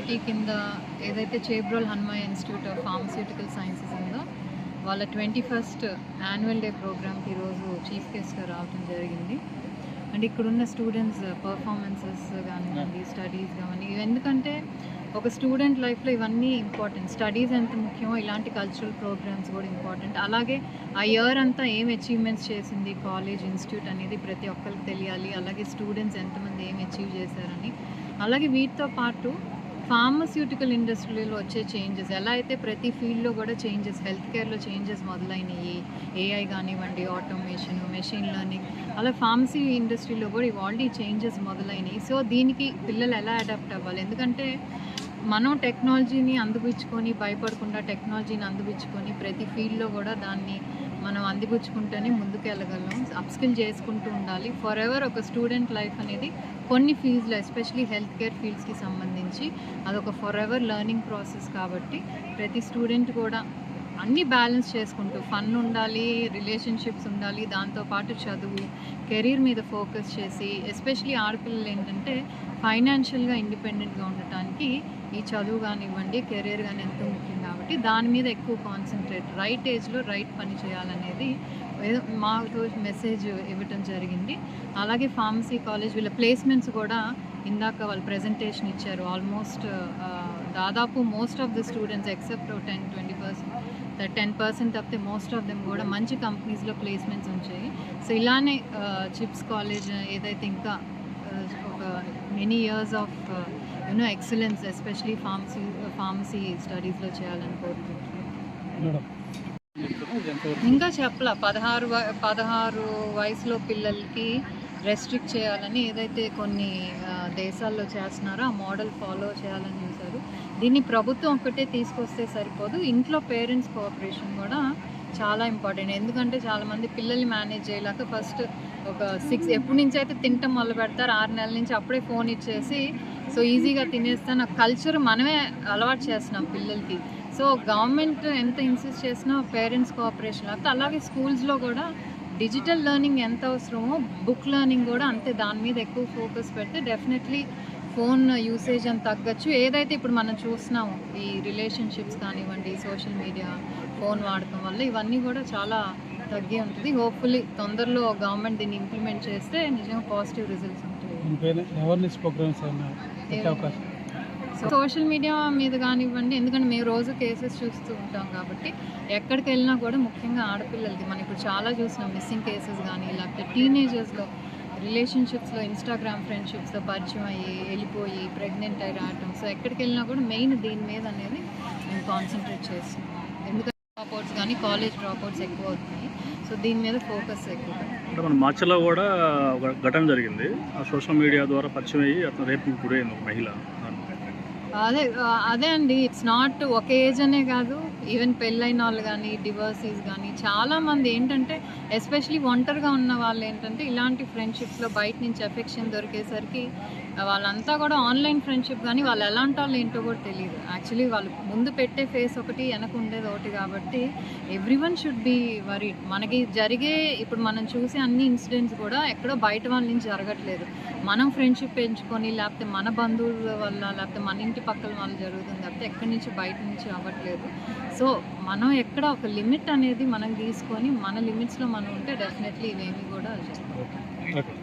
Society కింద ఏదైతే Chebrol Hanuman institute of pharmaceutical sciences ఉందో వాళ్ళ 21st యాన్యువల్ డే ప్రోగ్రామ్కి ఈరోజు చీఫ్ గెస్ట్గా రావడం జరిగింది. అండ్ ఇక్కడున్న స్టూడెంట్స్ పర్ఫార్మెన్సెస్ కానివ్వండి, స్టడీస్ కానివ్వండి, ఎందుకంటే ఒక స్టూడెంట్ లైఫ్లో ఇవన్నీ ఇంపార్టెంట్. స్టడీస్ ఎంత ముఖ్యమో ఇలాంటి కల్చరల్ ప్రోగ్రామ్స్ కూడా ఇంపార్టెంట్. అలాగే ఆ ఇయర్ అంతా ఏం అచీవ్మెంట్స్ చేసింది కాలేజ్, ఇన్స్టిట్యూట్ అనేది ప్రతి ఒక్కరికి తెలియాలి. అలాగే స్టూడెంట్స్ ఎంతమంది ఏం అచీవ్ చేశారని, అలాగే వీటితో పాటు ఫార్మస్యూటికల్ ఇండస్ట్రీలో వచ్చే చేంజెస్ ఎలా అయితే ప్రతి ఫీల్డ్లో కూడా చేంజెస్, హెల్త్ కేర్లో చేంజెస్ మొదలైనవి, ఏఐ కానివ్వండి, ఆటోమేషన్, మెషిన్ లెర్నింగ్, అలా ఫార్మసీ ఇండస్ట్రీలో కూడా ఆల్రెడీ చేంజెస్ మొదలైనవి. సో దీనికి పిల్లలు ఎలా అడాప్ట్ అవ్వాలి, ఎందుకంటే మనం టెక్నాలజీని అందిపుచ్చుకొని భయపడకుండా టెక్నాలజీని అందిపుచ్చుకొని ప్రతి ఫీల్డ్లో కూడా దాన్ని మనం అందిపుచ్చుకుంటూనే ముందుకు వెళ్ళగలం. అప్స్కిల్ చేసుకుంటూ ఉండాలి. ఫర్ ఎవర్ ఒక స్టూడెంట్ లైఫ్ అనేది కొన్ని ఫీల్డ్స్లో, ఎస్పెషలీ హెల్త్ కేర్ ఫీల్డ్స్కి సంబంధించి అదొక ఫర్ ఎవర్ లెర్నింగ్ ప్రాసెస్ కాబట్టి ప్రతి స్టూడెంట్ కూడా అన్నీ బ్యాలెన్స్ చేసుకుంటూ ఫన్ ఉండాలి, రిలేషన్షిప్స్ ఉండాలి, దాంతోపాటు చదువు, కెరీర్ మీద ఫోకస్ చేసి, ఎస్పెషలీ ఆడపిల్లలు ఏంటంటే ఫైనాన్షియల్గా ఇండిపెండెంట్గా ఉండటానికి ఈ చదువు కానివ్వండి, కెరీర్ కానీ ఎంతో ముఖ్యం కాబట్టి దాని మీద ఎక్కువ కాన్సన్ట్రేట్, రైట్ ఏజ్లో రైట్ పని చేయాలనేది మాకు మెసేజ్ ఇవ్వటం జరిగింది. అలాగే ఫార్మసీ కాలేజ్ వీళ్ళ ప్లేస్మెంట్స్ కూడా ఇందాక వాళ్ళు ప్రెజెంటేషన్ ఇచ్చారు. ఆల్మోస్ట్ దాదాపు most of the students except 10% తప్పితే మోస్ట్ ఆఫ్ దెమ్ కూడా మంచి కంపెనీస్లో ప్లేస్మెంట్స్ వచ్చాయి. సో ఇలానే చిప్స్ కాలేజ్ ఏదైతే ఇంకా ఒక many years of excellence, especially pharmacy స్టడీస్లో చేయాలని కోరుకుంటున్నాను. ఇంకా చెప్పలా 16 వయసులో పిల్లలకి రెస్ట్రిక్ట్ చేయాలని ఏదైతే కొన్ని దేశాల్లో చేస్తున్నారో ఆ మోడల్ ఫాలో చేయాలని చూశారు. దీన్ని ప్రభుత్వం ఒక్కటే తీసుకొస్తే సరిపోదు, ఇంట్లో పేరెంట్స్ కోఆపరేషన్ కూడా చాలా ఇంపార్టెంట్. ఎందుకంటే చాలామంది పిల్లల్ని మేనేజ్ చేయలేక ఫస్ట్ ఒక 6 ఎప్పటి నుంచి అయితే తినటం మొదలు పెడతారు, 6 నెలల నుంచి అప్పుడే ఫోన్ ఇచ్చేసి సో ఈజీగా తినేస్తాను కల్చర్ మనమే అలవాటు చేస్తున్నాం పిల్లలకి. సో గవర్నమెంట్ ఎంత ఇన్సిస్ట్ చేసినా పేరెంట్స్ కోఆపరేషన్ లేకపోతే, అలాగే స్కూల్స్లో కూడా డిజిటల్ లెర్నింగ్ ఎంత అవసరమో బుక్ లెర్నింగ్ కూడా అంతే, దాని మీద ఎక్కువ ఫోకస్ పెడితే డెఫినెట్లీ ఫోన్ యూసేజ్ అని తగ్గచ్చు. ఏదైతే ఇప్పుడు మనం చూస్తున్నాము ఈ రిలేషన్షిప్స్ కానివ్వండి, సోషల్ మీడియా, ఫోన్ వాడటం వల్ల ఇవన్నీ కూడా చాలా తగ్గి ఉంటుంది. హోప్ఫుల్లీ తొందరలో గవర్నమెంట్ దీన్ని ఇంప్లిమెంట్ చేస్తే నిజంగా పాజిటివ్ రిజల్ట్స్ ఉంటాయి. సోషల్ మీడియా మీద కానివ్వండి, ఎందుకంటే మేము రోజు కేసెస్ చూస్తూ ఉంటాం కాబట్టి ఎక్కడికి వెళ్ళినా కూడా ముఖ్యంగా ఆడపిల్లలకి మనం ఇప్పుడు చాలా చూస్తున్నాం మిస్సింగ్ కేసెస్ కానీ, లేకపోతే టీనేజర్స్లో రిలేషన్షిప్స్లో ఇన్స్టాగ్రామ్ ఫ్రెండ్షిప్స్తో పరిచయం అయ్యి వెళ్ళిపోయి ప్రెగ్నెంట్ అయ్యి రావటం. సో ఎక్కడికి వెళ్ళినా కూడా మెయిన్ దీని మీద అనేది మేము కాన్సన్ట్రేట్ చేస్తున్నాం. ఎందుకంటే డ్రాప్అవుట్స్ కానీ కాలేజ్ డ్రాప్అవుట్స్ ఎక్కువ అవుతున్నాయి. సో దీని మీద ఫోకస్ ఎక్కువ. అంటే మన మార్చిలో కూడా ఒక ఘటన జరిగింది, ఆ సోషల్ మీడియా ద్వారా పరిచయం అయ్యి అతను రేపు గురైంది ఒక మహిళ. అదే అండి, ఇట్స్ నాట్ ఒక ఏజ్ అనే కాదు, ఈవెన్ పెళ్ళైన వాళ్ళు కానీ, డివోర్సీస్ కానీ చాలామంది ఏంటంటే ఎస్పెషలీ ఒంటరిగా ఉన్న వాళ్ళు ఏంటంటే ఇలాంటి ఫ్రెండ్షిప్స్లో బయట నుంచి ఎఫెక్షన్ దొరికేసరికి వాళ్ళంతా కూడా ఆన్లైన్ ఫ్రెండ్షిప్ కానీ వాళ్ళు ఎలాంటి వాళ్ళు ఏంటో కూడా తెలియదు. యాక్చువల్లీ వాళ్ళు ముందు పెట్టే ఫేస్ ఒకటి, వెనక ఉండేది ఒకటి కాబట్టి ఎవ్రీవన్ షుడ్ బీ వరీడ్. మనకి జరిగే ఇప్పుడు మనం చూసే అన్ని ఇన్సిడెంట్స్ కూడా ఎక్కడో బయట వాళ్ళ నుంచి జరగట్లేదు, మనం ఫ్రెండ్షిప్ పెంచుకొని లేకపోతే మన బంధువుల వల్ల లేకపోతే మన ఇంటి పక్కల వాళ్ళు జరుగుతుంది తప్పితే ఎక్కడి నుంచి బయట నుంచి అవ్వట్లేదు. సో మనం ఎక్కడ ఒక లిమిట్ అనేది మనం తీసుకొని మన లిమిట్స్లో మనం ఉంటే డెఫినెట్లీ ఇవేమి కూడా జరుగుతాయి.